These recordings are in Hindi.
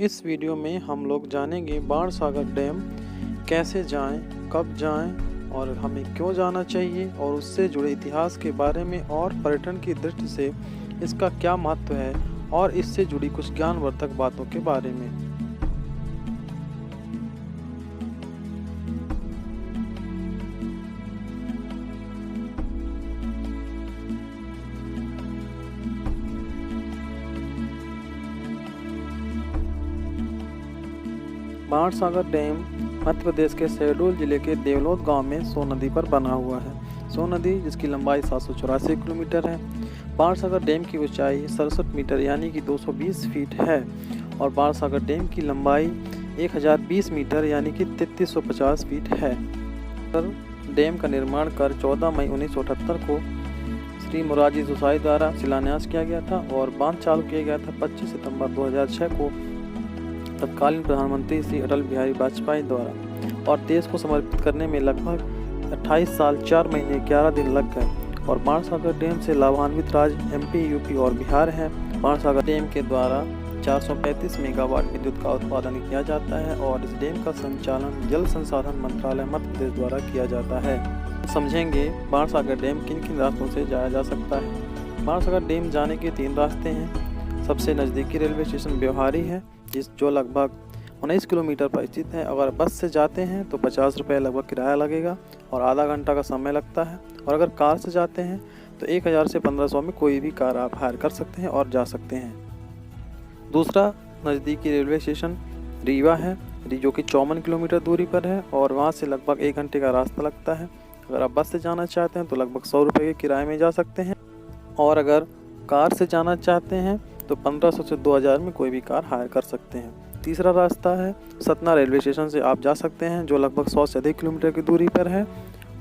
इस वीडियो में हम लोग जानेंगे बाणसागर डैम कैसे जाएं, कब जाएं और हमें क्यों जाना चाहिए और उससे जुड़े इतिहास के बारे में और पर्यटन की दृष्टि से इसका क्या महत्व है और इससे जुड़ी कुछ ज्ञानवर्धक बातों के बारे में। बाणसागर डैम मध्य प्रदेश के शहडोल जिले के देवलोद गांव में सोन नदी पर बना हुआ है। सोन नदी जिसकी लंबाई 784 किलोमीटर है। बाणसागर डैम की ऊंचाई 67 मीटर यानी कि 220 फीट है और बाणसागर डैम की लंबाई 1020 मीटर यानी कि 3350 फीट है। डैम का निर्माण कर 14 मई 1978 को श्री मोरारजी देसाई द्वारा शिलान्यास किया गया था और बांध चालू किया गया था 25 सितंबर 2006 को तत्कालीन प्रधानमंत्री श्री अटल बिहारी वाजपेयी द्वारा, और देश को समर्पित करने में लगभग 28 साल 4 महीने 11 दिन लग गए। और बाणसागर डैम से लाभान्वित राज्य एमपी, यूपी और बिहार है। बाणसागर डैम के द्वारा 435 मेगावाट विद्युत का उत्पादन किया जाता है और इस डैम का संचालन जल संसाधन मंत्रालय मध्य प्रदेश द्वारा किया जाता है। समझेंगे बाणसागर डैम किन किन रास्तों से जाया जा सकता है। बाणसागर डैम जाने के 3 रास्ते हैं। सबसे नज़दीकी रेलवे स्टेशन ब्योहारी है जो लगभग 19 किलोमीटर पर स्थित है। अगर बस से जाते हैं तो 50 रुपये लगभग किराया लगेगा और आधा घंटा का समय लगता है। और अगर कार से जाते हैं तो 1000 से 1500 में कोई भी कार आप हायर कर सकते हैं और जा सकते हैं। दूसरा नज़दीकी रेलवे स्टेशन रीवा है जो कि 54 किलोमीटर दूरी पर है और वहाँ से लगभग 1 घंटे का रास्ता लगता है। अगर आप बस से जाना चाहते हैं तो लगभग 100 रुपये के किराए में जा सकते हैं और अगर कार से जाना चाहते हैं तो 1500 से 2000 में कोई भी कार हायर कर सकते हैं। तीसरा रास्ता है सतना रेलवे स्टेशन से आप जा सकते हैं जो लगभग 100 से अधिक किलोमीटर की दूरी पर है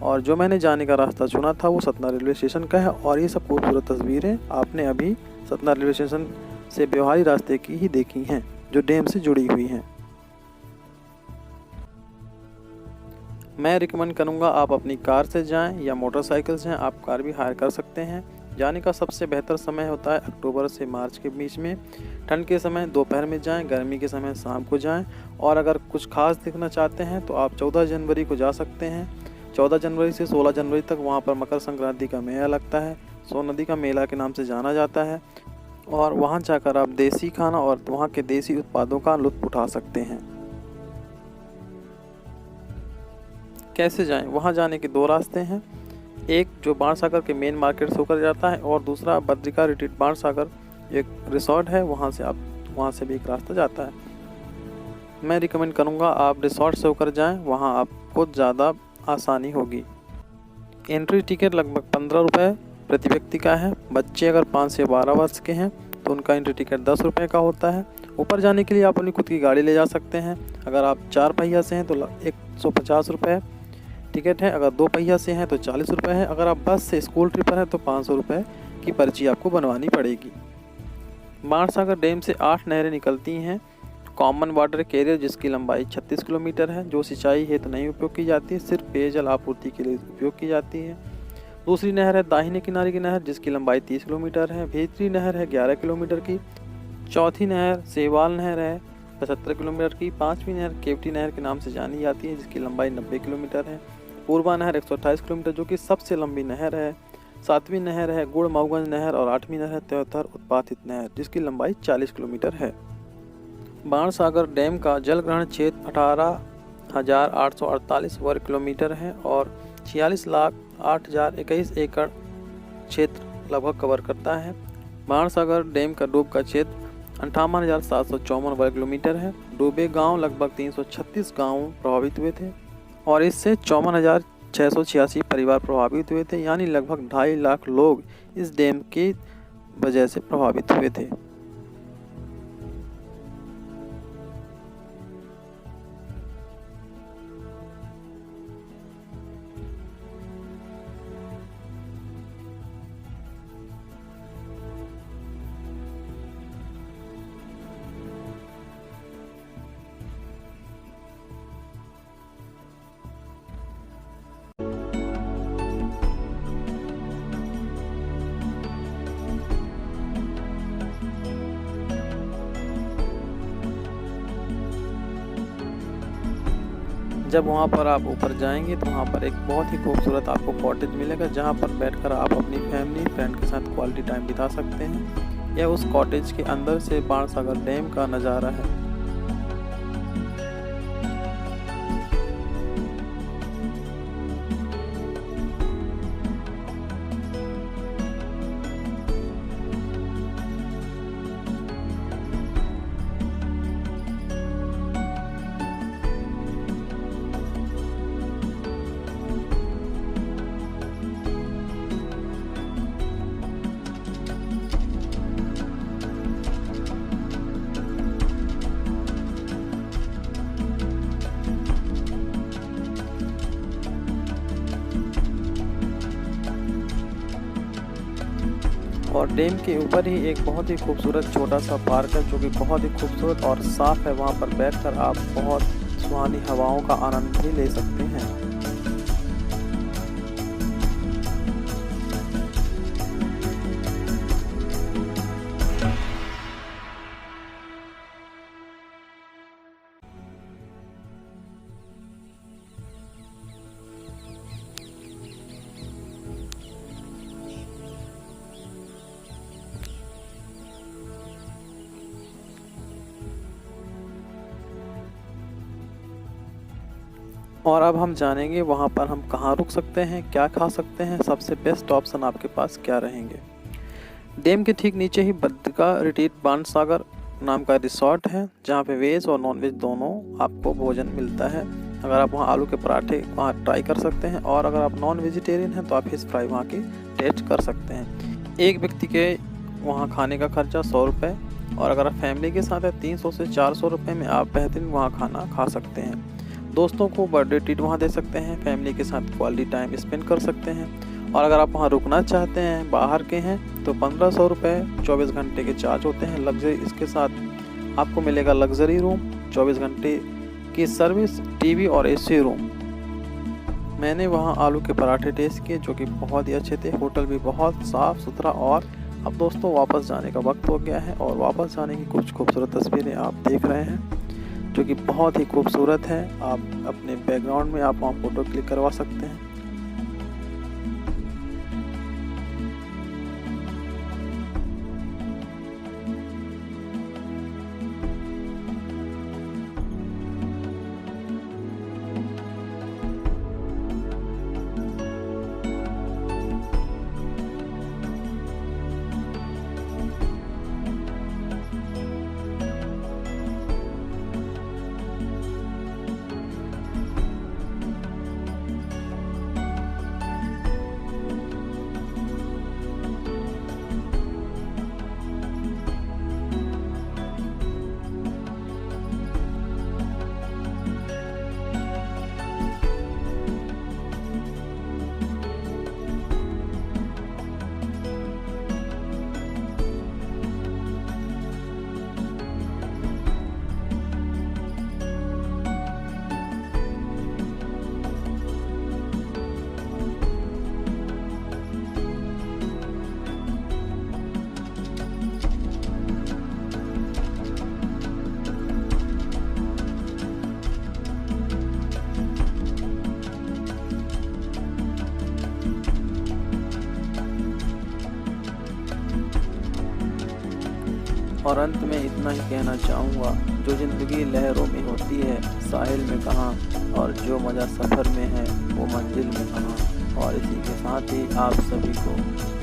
और जो मैंने जाने का रास्ता चुना था वो सतना रेलवे स्टेशन का है। और ये सब खूबसूरत तस्वीरें आपने अभी सतना रेलवे स्टेशन से ब्योहारी रास्ते की ही देखी हैं जो डैम से जुड़ी हुई हैं। मैं रिकमेंड करूँगा आप अपनी कार से जाएँ या मोटरसाइकिल से आप कार भी हायर कर सकते हैं। जाने का सबसे बेहतर समय होता है अक्टूबर से मार्च के बीच में। ठंड के समय दोपहर में जाएं, गर्मी के समय शाम को जाएं। और अगर कुछ खास देखना चाहते हैं तो आप 14 जनवरी को जा सकते हैं। 14 जनवरी से 16 जनवरी तक वहां पर मकर संक्रांति का मेला लगता है। सोन नदी का मेला के नाम से जाना जाता है और वहां जाकर आप देसी खाना और वहाँ के देसी उत्पादों का लुत्फ उठा सकते हैं। कैसे जाएँ? वहाँ जाने के 2 रास्ते हैं। एक जो बाणसागर के मेन मार्केट से होकर जाता है और दूसरा बद्रिका रिट्रीट बाणसागर एक रिसोर्ट है, वहाँ से भी एक रास्ता जाता है। मैं रिकमेंड करूँगा आप रिसोर्ट से होकर जाएं, वहाँ आपको ज़्यादा आसानी होगी। एंट्री टिकट लगभग 15 रुपये प्रति व्यक्ति का है। बच्चे अगर 5 से 12 वर्ष के हैं तो उनका एंट्री टिकट 10 रुपये का होता है। ऊपर जाने के लिए आप अपनी खुद की गाड़ी ले जा सकते हैं। अगर आप 4 पहिया से हैं तो 150 रुपये टिकट है। अगर 2 पहिया से हैं तो 40 रुपये है। अगर आप बस से स्कूल ट्रिप पर हैं तो 500 रुपये की पर्ची आपको बनवानी पड़ेगी। बाणसागर डैम से 8 नहरें निकलती हैं। कॉमन वाटर कैरियर जिसकी लंबाई 36 किलोमीटर है जो सिंचाई हेतु नहीं उपयोग की जाती है, सिर्फ पेयजल आपूर्ति के लिए उपयोग की जाती है। दूसरी नहर है दाहिने किनारे की नहर जिसकी लंबाई 30 किलोमीटर है। भीतरी नहर है 11 किलोमीटर की। चौथी नहर सेवाल नहर है 75 किलोमीटर की। 5वीं नहर केवटी नहर के नाम से जानी जाती है जिसकी लंबाई 90 किलोमीटर है। पूर्वा नहर 128 किलोमीटर जो कि सबसे लंबी नहर है। 7वीं नहर है गुड़माऊगंज नहर और 8वीं नहर है त्योतर उत्पादित नहर जिसकी लंबाई 40 किलोमीटर है। बाणसागर डैम का जल ग्रहण क्षेत्र 18,848 वर्ग किलोमीटर है और 46,08,021 एकड़ क्षेत्र लगभग कवर करता है। बाणसागर डैम का डूब का क्षेत्र 58,754 वर्ग किलोमीटर है। डूबे गांव लगभग 336 गांव प्रभावित हुए थे और इससे 54,686 परिवार प्रभावित हुए थे, यानी लगभग 2.5 लाख लोग इस डैम की वजह से प्रभावित हुए थे। जब वहाँ पर आप ऊपर जाएंगे तो वहाँ पर एक बहुत ही खूबसूरत आपको कॉटेज मिलेगा, जहाँ पर बैठकर आप अपनी फैमिली फ्रेंड के साथ क्वालिटी टाइम बिता सकते हैं। यह उस कॉटेज के अंदर से बाणसागर डैम का नज़ारा है। और डैम के ऊपर ही एक बहुत ही खूबसूरत छोटा सा पार्क है, जो कि बहुत ही खूबसूरत और साफ है। वहाँ पर बैठकर आप बहुत सुहानी हवाओं का आनंद भी ले सकते हैं। और अब हम जानेंगे वहाँ पर हम कहाँ रुक सकते हैं, क्या खा सकते हैं, सबसे बेस्ट ऑप्शन आपके पास क्या रहेंगे। डैम के ठीक नीचे ही बद्रिका रिट्रीट बाणसागर नाम का रिसोर्ट है, जहाँ पे वेज और नॉन वेज दोनों आपको भोजन मिलता है। अगर आप वहाँ आलू के पराठे वहाँ ट्राई कर सकते हैं, और अगर आप नॉन वेजिटेरियन हैं तो आप फिश फ्राई वहाँ की टेस्ट कर सकते हैं। एक व्यक्ति के वहाँ खाने का खर्चा 100 रुपये, और अगर आप फैमिली के साथ है 300 से 400 रुपये में आप बेहतरीन वहाँ खाना खा सकते हैं। दोस्तों को बर्थडे ट्रीट वहाँ दे सकते हैं, फैमिली के साथ क्वालिटी टाइम स्पेंड कर सकते हैं। और अगर आप वहाँ रुकना चाहते हैं, बाहर के हैं, तो 1500 रुपये 24 घंटे के चार्ज होते हैं। लग्जरी इसके साथ आपको मिलेगा लग्जरी रूम, 24 घंटे की सर्विस, टीवी और एसी रूम। मैंने वहाँ आलू के पराठे टेस्ट किए, जो कि बहुत ही अच्छे थे। होटल भी बहुत साफ़ सुथरा। और अब दोस्तों वापस जाने का वक्त हो गया है, और वापस जाने की कुछ खूबसूरत तस्वीरें आप देख रहे हैं, जो कि बहुत ही खूबसूरत है। आप अपने बैकग्राउंड में आप वहाँ फ़ोटो क्लिक करवा सकते हैं। और अंत में इतना ही कहना चाहूँगा, जो ज़िंदगी लहरों में होती है साहिल में कहाँ, और जो मज़ा सफ़र में है वो मंजिल में कहाँ। और इसी के साथ ही आप सभी को